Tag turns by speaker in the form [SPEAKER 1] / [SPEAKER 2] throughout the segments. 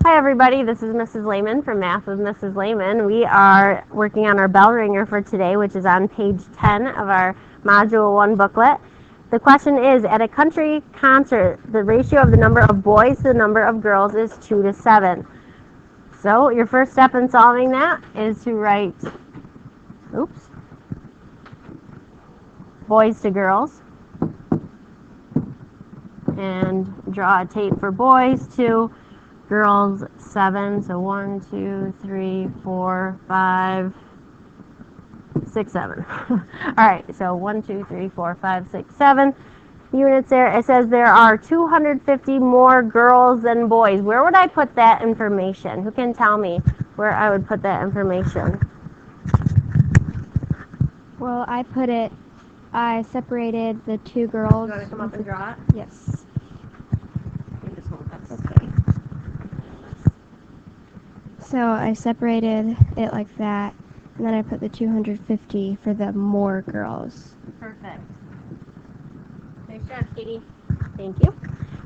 [SPEAKER 1] Hi everybody, this is Mrs. Lehman from Math with Mrs. Lehman. We are working on our bell ringer for today, which is on page 10 of our Module 1 booklet. The question is, at a country concert, the ratio of the number of boys to the number of girls is 2 to 7. So your first step in solving that is to write, boys to girls, and draw a tape for boys to girls 7, so 1, 2, 3, 4, 5, 6, 7. Alright, so 1, 2, 3, 4, 5, 6, 7 units there. It says there are 250 more girls than boys. Where would I put that information? Who can tell me where I would put that information?
[SPEAKER 2] Well, I separated the two girls.
[SPEAKER 1] You want to come up and draw it?
[SPEAKER 2] Yes.
[SPEAKER 1] Just hold this.
[SPEAKER 2] Okay. So I separated it like that, and then I put the 250 for the more girls.
[SPEAKER 1] Perfect. Nice job, Katie. Thank you.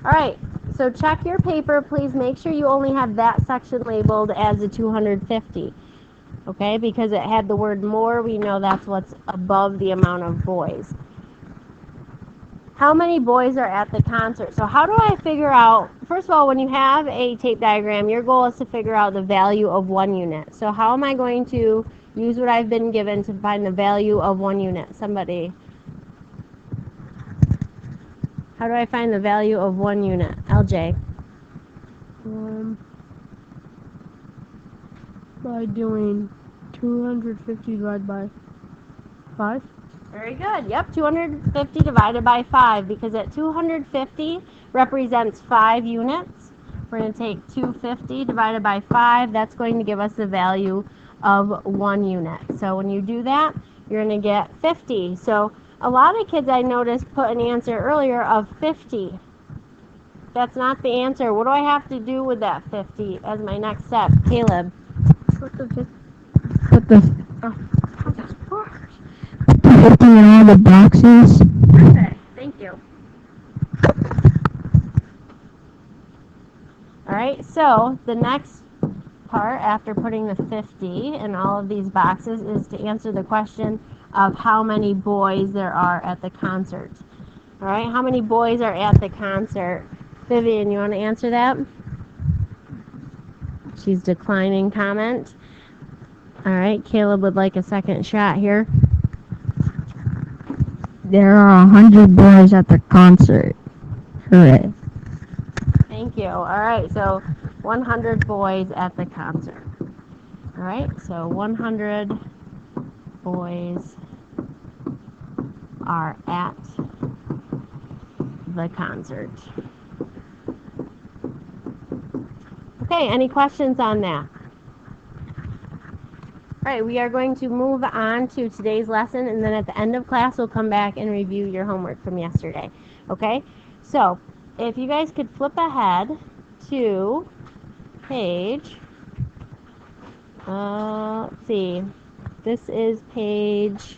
[SPEAKER 1] All right, so check your paper. Please make sure you only have that section labeled as a 250. Okay, because it had the word more, we know that's what's above the amount of boys. How many boys are at the concert? So how do I figure out, first of all, when you have a tape diagram, your goal is to figure out the value of 1 unit. So how am I going to use what I've been given to find the value of 1 unit? Somebody. How do I find the value of 1 unit? LJ.
[SPEAKER 3] By doing 250 divided by 5.
[SPEAKER 1] Very good. Yep, 250 divided by 5, because at 250 represents 5 units. We're going to take 250 divided by 5. That's going to give us the value of 1 unit. So when you do that, you're going to get 50. So a lot of kids I noticed put an answer earlier of 50. That's not the answer. What do I have to do with that 50 as my next step? Caleb.
[SPEAKER 3] Put the 50 in all the boxes.
[SPEAKER 1] Perfect. Thank you. Alright, so the next part after putting the 50 in all of these boxes is to answer the question of how many boys there are at the concert. Alright, how many boys are at the concert? Vivian, you want to answer that? She's declining comment. Alright, Caleb would like a second shot here.
[SPEAKER 3] There are 100 boys at the concert. Hooray.
[SPEAKER 1] Thank you. Alright, so 100 boys at the concert. Alright, so 100 boys are at the concert. Okay, any questions on that? Alright, we are going to move on to today's lesson, and then at the end of class we'll come back and review your homework from yesterday. Okay, so if you guys could flip ahead to page, let's see, this is page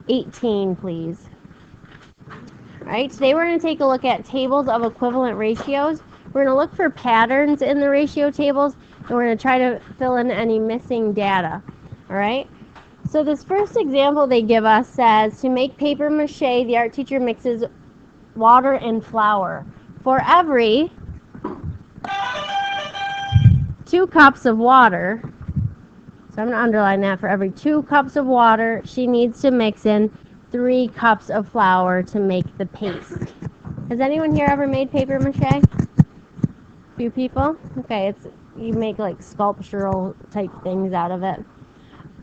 [SPEAKER 1] 18, please. Alright, today we're going to take a look at tables of equivalent ratios. We're going to look for patterns in the ratio tables, and we're going to try to fill in any missing data. Alright, so this first example they give us says, to make paper mache, the art teacher mixes water and flour. For every 2 cups of water, so I'm going to underline that, for every 2 cups of water, she needs to mix in 3 cups of flour to make the paste. Has anyone here ever made paper mache? Few people? Okay, you make like sculptural type things out of it.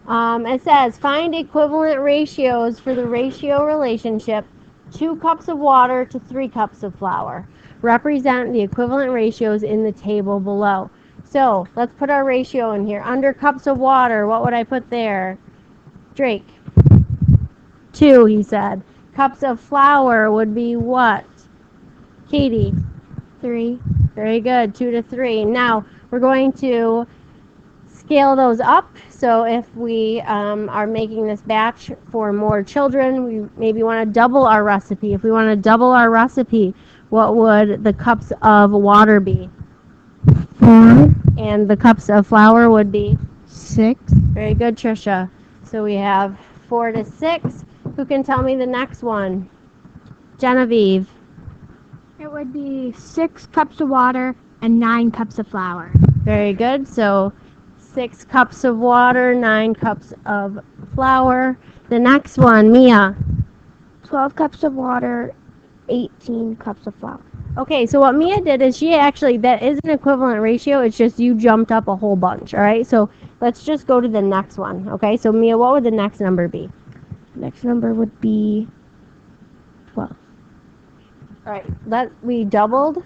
[SPEAKER 1] It says, find equivalent ratios for the ratio relationship 2 cups of water to 3 cups of flour. Represent the equivalent ratios in the table below. So, let's put our ratio in here. Under cups of water, what would I put there? Drake. 2, he said. Cups of flour would be what? Katie.
[SPEAKER 2] 3.
[SPEAKER 1] Very good, 2 to 3. Now, we're going to scale those up. So if we are making this batch for more children, we maybe want to double our recipe. If we want to double our recipe, what would the cups of water be?
[SPEAKER 3] 4,
[SPEAKER 1] And the cups of flour would be?
[SPEAKER 3] 6,
[SPEAKER 1] Very good, Trisha. So we have 4 to 6. Who can tell me the next one? Genevieve.
[SPEAKER 2] It would be 6 cups of water and 9 cups of flour.
[SPEAKER 1] Very good. So 6 cups of water, 9 cups of flour. The next one, Mia.
[SPEAKER 2] 12 cups of water, 18 cups of flour.
[SPEAKER 1] Okay, so what Mia did is she actually, that is an equivalent ratio. It's just you jumped up a whole bunch, all right? So let's just go to the next one, okay? So Mia, what would the next number be?
[SPEAKER 2] Next number would be 12.
[SPEAKER 1] All right, we doubled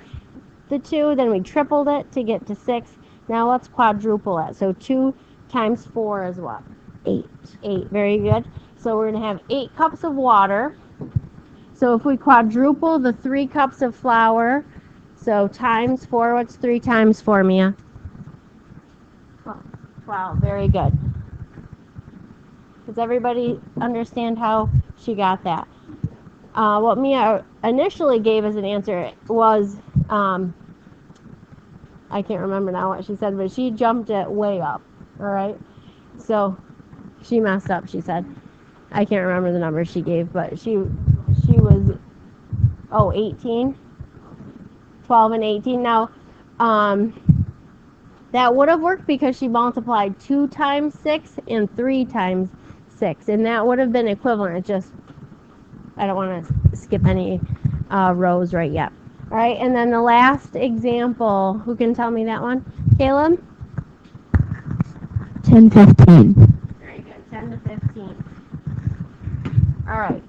[SPEAKER 1] the 2, then we tripled it to get to 6. Now let's quadruple it. So 2 times 4 is what?
[SPEAKER 2] 8.
[SPEAKER 1] 8, very good. So we're going to have 8 cups of water. So if we quadruple the 3 cups of flour, so times 4, what's 3 times 4, Mia? 12, very good. Does everybody understand how she got that? What Mia initially gave as an answer was, I can't remember now what she said, but she jumped it way up, all right? So she messed up, she said. I can't remember the number she gave, but she was, 18? 12 and 18. Now, that would have worked because she multiplied 2 times 6 and 3 times 6, and that would have been equivalent. It's just, I don't want to skip any rows right yet. All right, and then the last example, who can tell me that one? Caleb?
[SPEAKER 3] 10, 15.
[SPEAKER 1] Very good, 10 to 15. All right.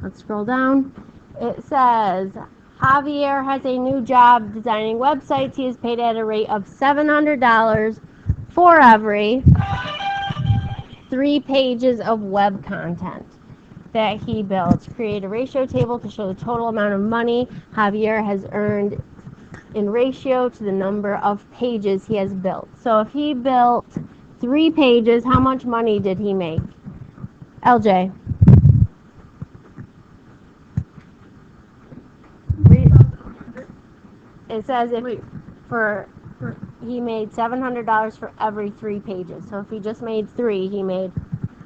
[SPEAKER 1] Let's scroll down. It says, Javier has a new job designing websites. He is paid at a rate of $700 for every 3 pages of web content that he builds. Create a ratio table to show the total amount of money Javier has earned in ratio to the number of pages he has built. So if he built 3 pages, how much money did he make? LJ. It says he made $700 for every 3 pages. So if he just made 3, he made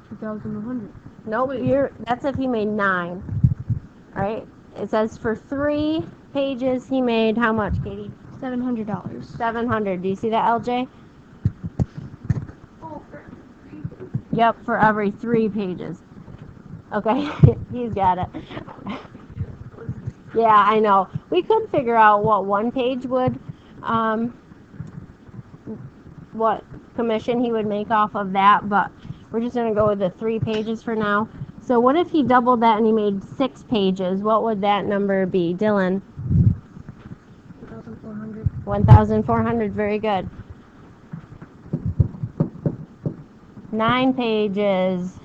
[SPEAKER 2] 2,100.
[SPEAKER 1] nope. That's if he made 9. All right. It says for 3 pages he made how much, Katie?
[SPEAKER 2] $700.
[SPEAKER 1] 700. Do you see that, LJ? Yep, for every 3 pages. Okay, he's got it. Yeah, I know. We could figure out what 1 page would, what commission he would make off of that, but we're just going to go with the 3 pages for now. So what if he doubled that and he made 6 pages? What would that number be? Dylan?
[SPEAKER 2] 1,400.
[SPEAKER 1] 1,400, very good. 9 pages.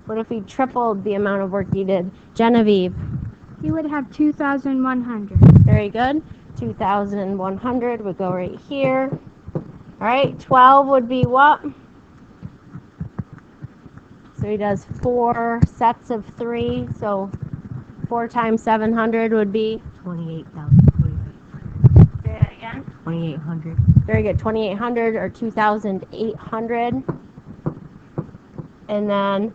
[SPEAKER 1] What if he tripled the amount of work he did? Genevieve?
[SPEAKER 2] You would have 2,100.
[SPEAKER 1] Very good. 2,100 would go right here. All right, 12 would be what? So he does 4 sets of 3. So 4 times 700 would be
[SPEAKER 4] 28,000.
[SPEAKER 1] Say that again.
[SPEAKER 4] 2,800.
[SPEAKER 1] Very good. 2,800 or 2,800. And then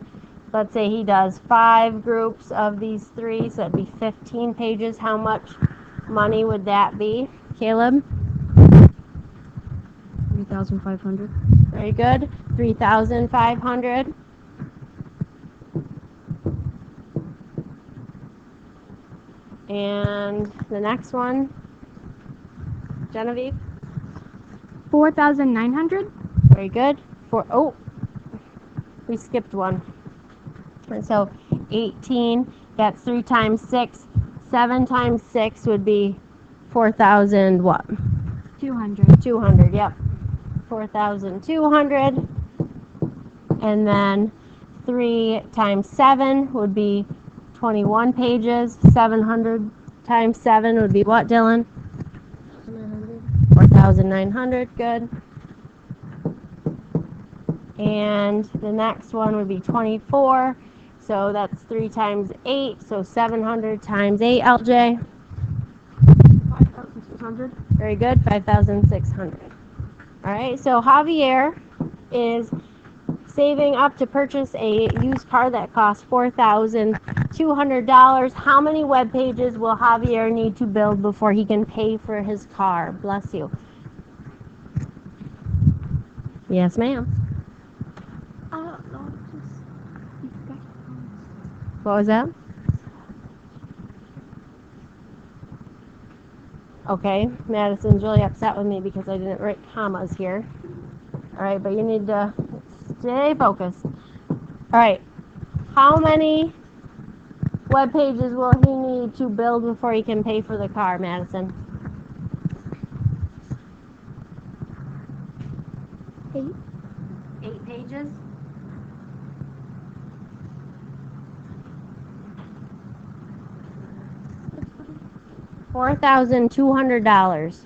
[SPEAKER 1] let's say he does 5 groups of these 3, so that'd be 15 pages. How much money would that be? Caleb?
[SPEAKER 2] 3,500.
[SPEAKER 1] Very good. 3,500. And the next one, Genevieve?
[SPEAKER 2] 4,900.
[SPEAKER 1] Very good. We skipped one. And so 18, that's 3 times 6. 7 times 6 would be 4,000 what?
[SPEAKER 2] 200.
[SPEAKER 1] 200, yep. 4,200. And then 3 times 7 would be 21 pages. 700 times 7 would be what, Dylan? 4,900, good. And the next one would be 24. So that's 3 times 8. So 700 times 8, LJ?
[SPEAKER 4] 5,600.
[SPEAKER 1] Very good, 5,600. All right, so Javier is saving up to purchase a used car that costs $4,200. How many web pages will Javier need to build before he can pay for his car? Bless you. Yes, ma'am.
[SPEAKER 4] I don't know.
[SPEAKER 1] What was that? Okay, Madison's really upset with me because I didn't write commas here. All right, but you need to stay focused. All right, how many web pages will he need to build before he can pay for the car, Madison?
[SPEAKER 2] 8.
[SPEAKER 1] 8 pages? $4,200.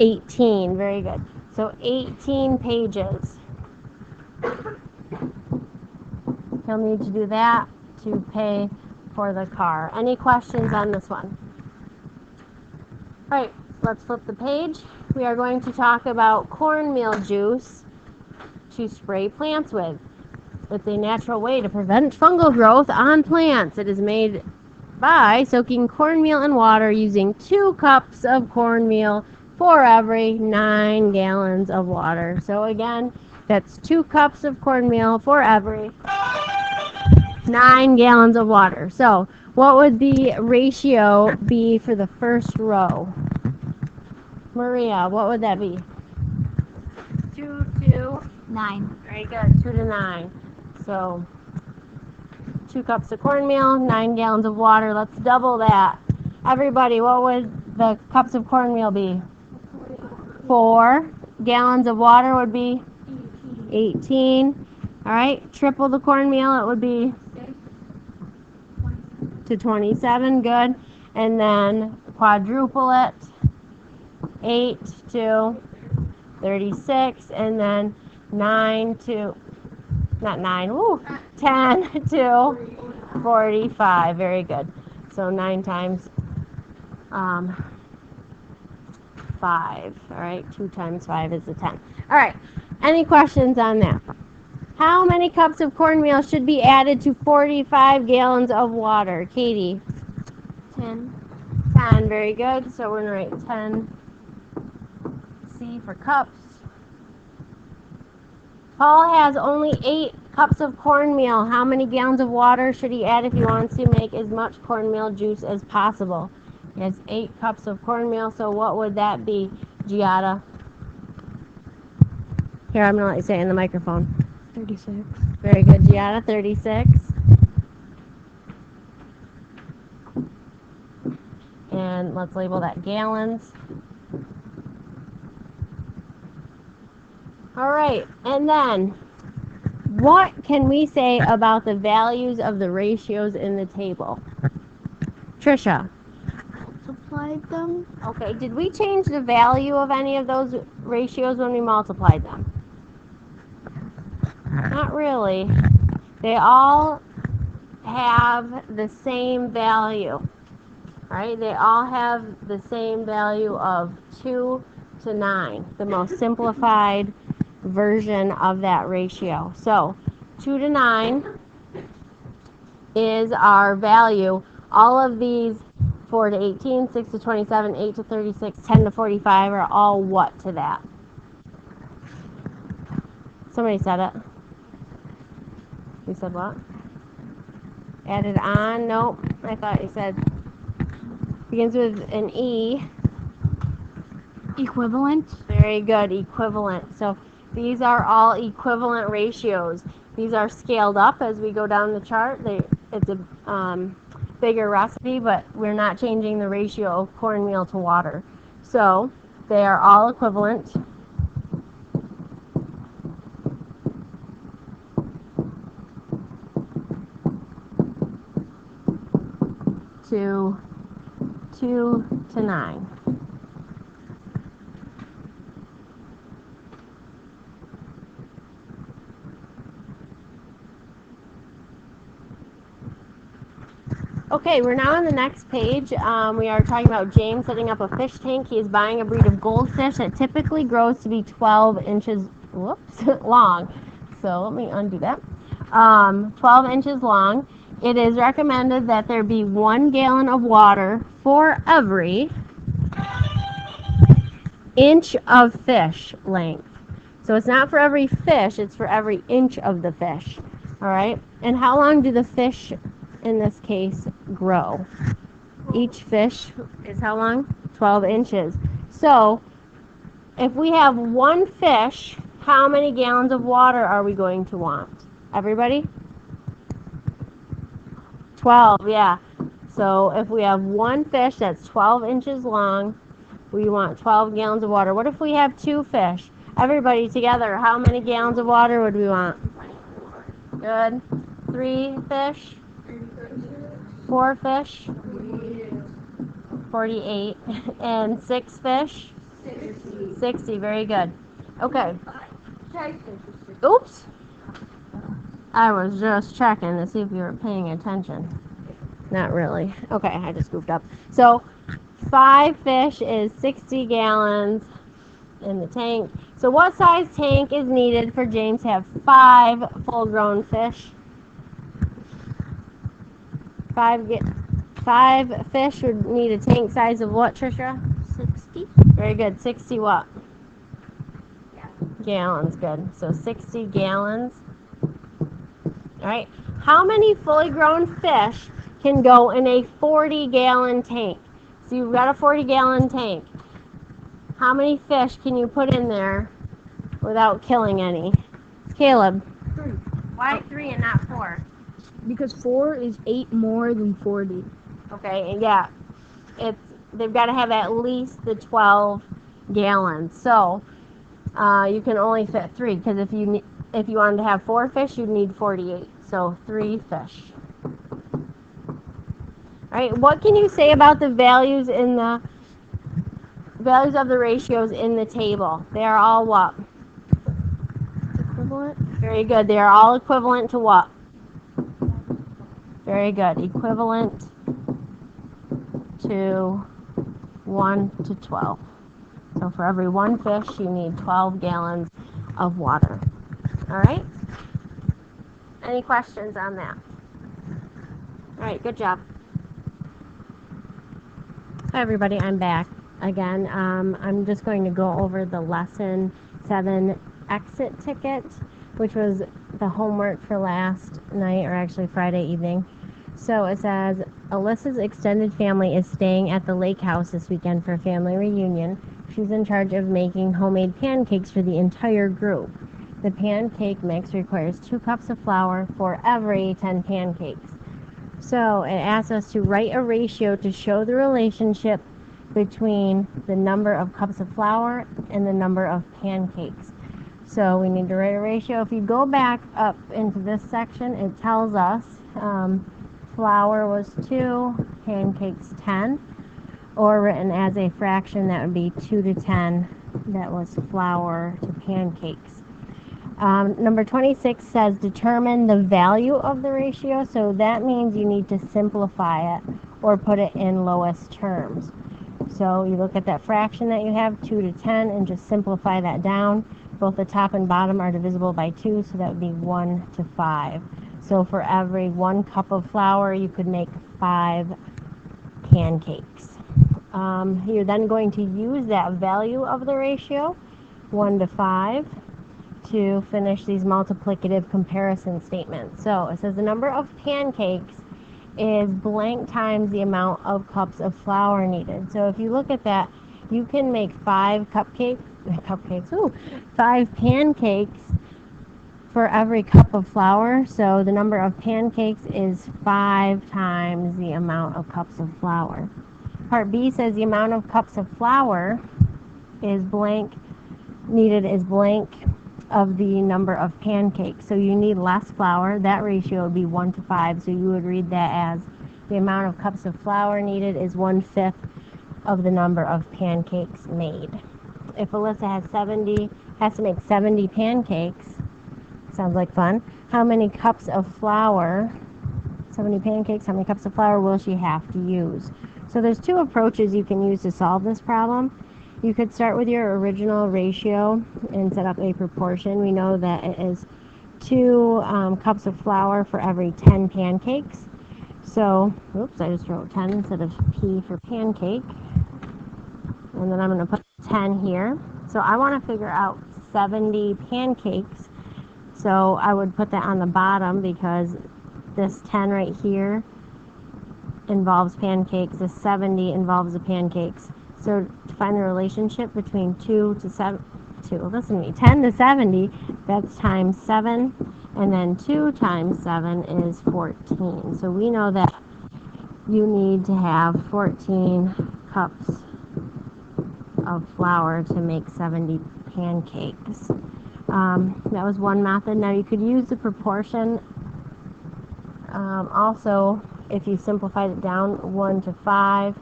[SPEAKER 1] $18, very good. So 18 pages. He'll need to do that to pay for the car. Any questions on this one? All right, let's flip the page. We are going to talk about cornmeal juice to spray plants with. It's a natural way to prevent fungal growth on plants. It is made by soaking cornmeal in water using 2 cups of cornmeal for every 9 gallons of water. So again, that's 2 cups of cornmeal for every 9 gallons of water. So what would the ratio be for the first row? Maria, what would that be? 2 to
[SPEAKER 4] 9.
[SPEAKER 1] Very good. 2 to 9. So 2 cups of cornmeal, 9 gallons of water. Let's double that. Everybody, what would the cups of cornmeal be? 4 gallons of water would be 18. All right, triple the cornmeal, it would be to 27. Good. And then quadruple it. 8 to 36, and then 9 to, not 9, woo, 10 to 45. Very good. So 9 times 5. All right, 2 times 5 is a 10. All right, any questions on that? How many cups of cornmeal should be added to 45 gallons of water? Katie?
[SPEAKER 4] 10.
[SPEAKER 1] 10, very good. So we're going to write 10 C for cups. Paul has only 8 cups of cornmeal. How many gallons of water should he add if he wants to make as much cornmeal juice as possible? He has 8 cups of cornmeal, so what would that be, Giada? Here, I'm going to let you say it in the microphone.
[SPEAKER 2] 36.
[SPEAKER 1] Very good, Giada, 36. And let's label that gallons. All right, and then what can we say about the values of the ratios in the table? Trisha.
[SPEAKER 4] Multiplied them.
[SPEAKER 1] Okay, did we change the value of any of those ratios when we multiplied them? Not really. They all have the same value, right? They all have the same value of 2 to 9, the most simplified version of that ratio. So 2 to 9 is our value. All of these 4 to 18, 6 to 27, 8 to 36, 10 to 45 are all what to that? Somebody said it. You said what? Added on? Nope. I thought you said begins with an E.
[SPEAKER 4] Equivalent.
[SPEAKER 1] Very good. Equivalent. So these are all equivalent ratios. These are scaled up as we go down the chart. It's a bigger recipe, but we're not changing the ratio of cornmeal to water. So they are all equivalent. To 2 to 9. Okay, we're now on the next page. We are talking about James setting up a fish tank. He is buying a breed of goldfish that typically grows to be 12 inches long. So let me undo that. 12 inches long. It is recommended that there be 1 gallon of water for every inch of fish length. So it's not for every fish, it's for every inch of the fish. All right? And how long do the fish, in this case, grow? Each fish is how long? 12 inches. So if we have 1 fish, how many gallons of water are we going to want? Everybody? 12, yeah. So if we have 1 fish that's 12 inches long, we want 12 gallons of water. What if we have 2 fish? Everybody together, how many gallons of water would we want? Good. 3 fish? 4 fish? 48. And 6 fish? 60. Very good. Okay. Oops. I was just checking to see if you were paying attention. Not really. Okay, I just goofed up. So 5 fish is 60 gallons in the tank. So what size tank is needed for James to have 5 full-grown fish? 5 fish would need a tank size of what, Trisha?
[SPEAKER 4] 60.
[SPEAKER 1] Very good. 60 what? Gallons. Good. So 60 gallons. All right. How many fully grown fish can go in a 40-gallon tank? So you've got a 40-gallon tank. How many fish can you put in there without killing any? Caleb.
[SPEAKER 5] 3.
[SPEAKER 1] Why 3 and not 4?
[SPEAKER 5] Because 4 is 8 more than 40.
[SPEAKER 1] Okay, and yeah, they've got to have at least the 12 gallons. So you can only fit 3 because if you wanted to have 4 fish, you'd need 48. So 3 fish. All right. What can you say about the values of the ratios in the table? They are all what?
[SPEAKER 4] Equivalent.
[SPEAKER 1] Very good. They are all equivalent to what? Very good. Equivalent to 1 to 12. So for every 1 fish, you need 12 gallons of water. All right? Any questions on that? All right, good job. Hi, everybody. I'm back again. I'm just going to go over the lesson 7 exit ticket, which was the homework for last night, or actually Friday evening. So it says, Alyssa's extended family is staying at the lake house this weekend for a family reunion. She's in charge of making homemade pancakes for the entire group. The pancake mix requires 2 cups of flour for every 10 pancakes. So it asks us to write a ratio to show the relationship between the number of cups of flour and the number of pancakes. So we need to write a ratio. If you go back up into this section, it tells us flour was 2, pancakes 10, or written as a fraction, that would be 2 to 10. That was flour to pancakes. Number 26 says determine the value of the ratio. So that means you need to simplify it or put it in lowest terms. So you look at that fraction that you have, 2 to 10, and just simplify that down. Both the top and bottom are divisible by 2, so that would be 1 to 5. So for every 1 cup of flour, you could make 5 pancakes. You're then going to use that value of the ratio, 1 to 5, to finish these multiplicative comparison statements. So it says the number of pancakes is blank times the amount of cups of flour needed. So if you look at that, you can make 5 5 pancakes for every cup of flour. So the number of pancakes is 5 times the amount of cups of flour. Part B says the amount of cups of flour is blank, needed is blank of the number of pancakes. So you need less flour. That ratio would be 1 to 5. So you would read that as the amount of cups of flour needed is 1/5 of the number of pancakes made. If Alyssa has to make 70 pancakes, sounds like fun. How many cups of flour 70 pancakes, how many cups of flour will she have to use? So there's two approaches you can use to solve this problem. You could start with your original ratio and set up a proportion. We know that it is 2 cups of flour for every 10 pancakes. So, oops, I just wrote 10 instead of P for pancake. And then I'm going to put 10 here. So I want to figure out 70 pancakes. So I would put that on the bottom because this 10 right here involves pancakes. This 70 involves the pancakes. So to find the relationship between 10 to 70, that's times 7. And then 2 times 7 is 14. So we know that you need to have 14 cups of flour to make 70 pancakes. That was one method. Now you could use the proportion. Also, if you simplified it down 1 to 5,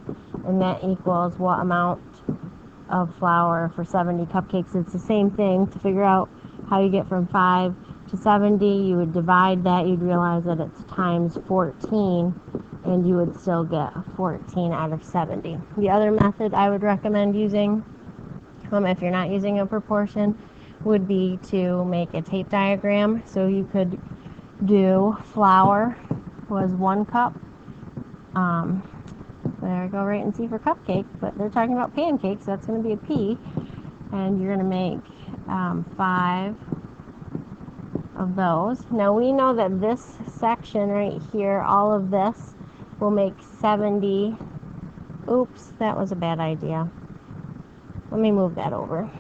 [SPEAKER 1] and that equals what amount of flour for 70 cupcakes. It's the same thing. To figure out how you get from 5 to 70, you would divide that. You'd realize that it's times 14, and you would still get 14 out of 70. The other method I would recommend using, if you're not using a proportion, would be to make a tape diagram. So you could do flour was 1 cup. There I go, right and C for cupcake, but they're talking about pancakes, so that's going to be a P. And you're going to make 5 of those. Now we know that this section right here, all of this, will make 70. Oops, that was a bad idea. Let me move that over,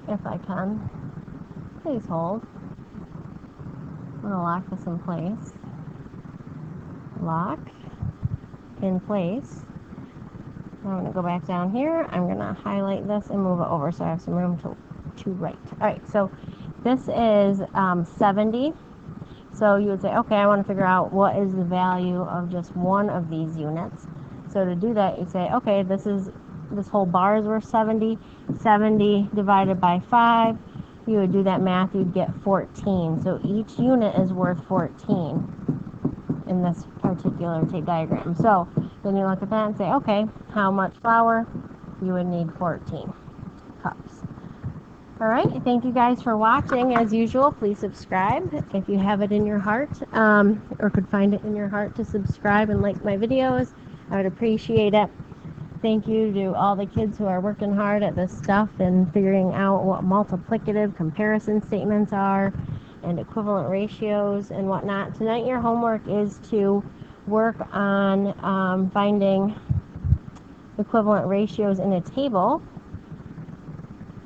[SPEAKER 1] if I can. Please hold. I'm going to lock this in place. Lock in place. I'm going to go back down here. I'm going to highlight this and move it over so I have some room to write. Alright, so this is 70. So you would say, okay, I want to figure out what is the value of just one of these units. So to do that, you'd say, okay, this whole bar is worth 70. 70 divided by 5. You would do that math, you'd get 14. So each unit is worth 14 in this particular tape diagram. So then you look at that and say, okay, how much flour? You would need 14 cups. All right, thank you guys for watching. As usual, please subscribe if you have it in your heart, or could find it in your heart to subscribe and like my videos. I would appreciate it. Thank you to all the kids who are working hard at this stuff and figuring out what multiplicative comparison statements are and equivalent ratios and whatnot. Tonight your homework is to work on finding equivalent ratios in a table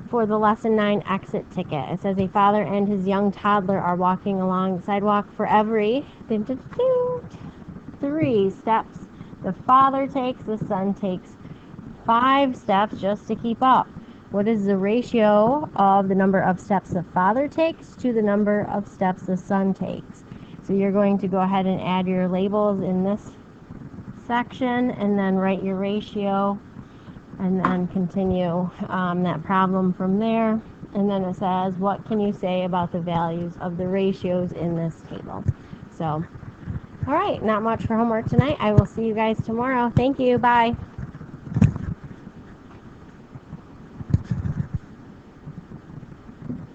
[SPEAKER 1] for the lesson 9 exit ticket. It says a father and his young toddler are walking along the sidewalk. For every 3 steps the father takes, the son takes 5 steps just to keep up. What is the ratio of the number of steps the father takes to the number of steps the son takes? So you're going to go ahead and add your labels in this section and then write your ratio and then continue that problem from there. And then it says, what can you say about the values of the ratios in this table? So, all right, not much for homework tonight. I will see you guys tomorrow. Thank you. Bye.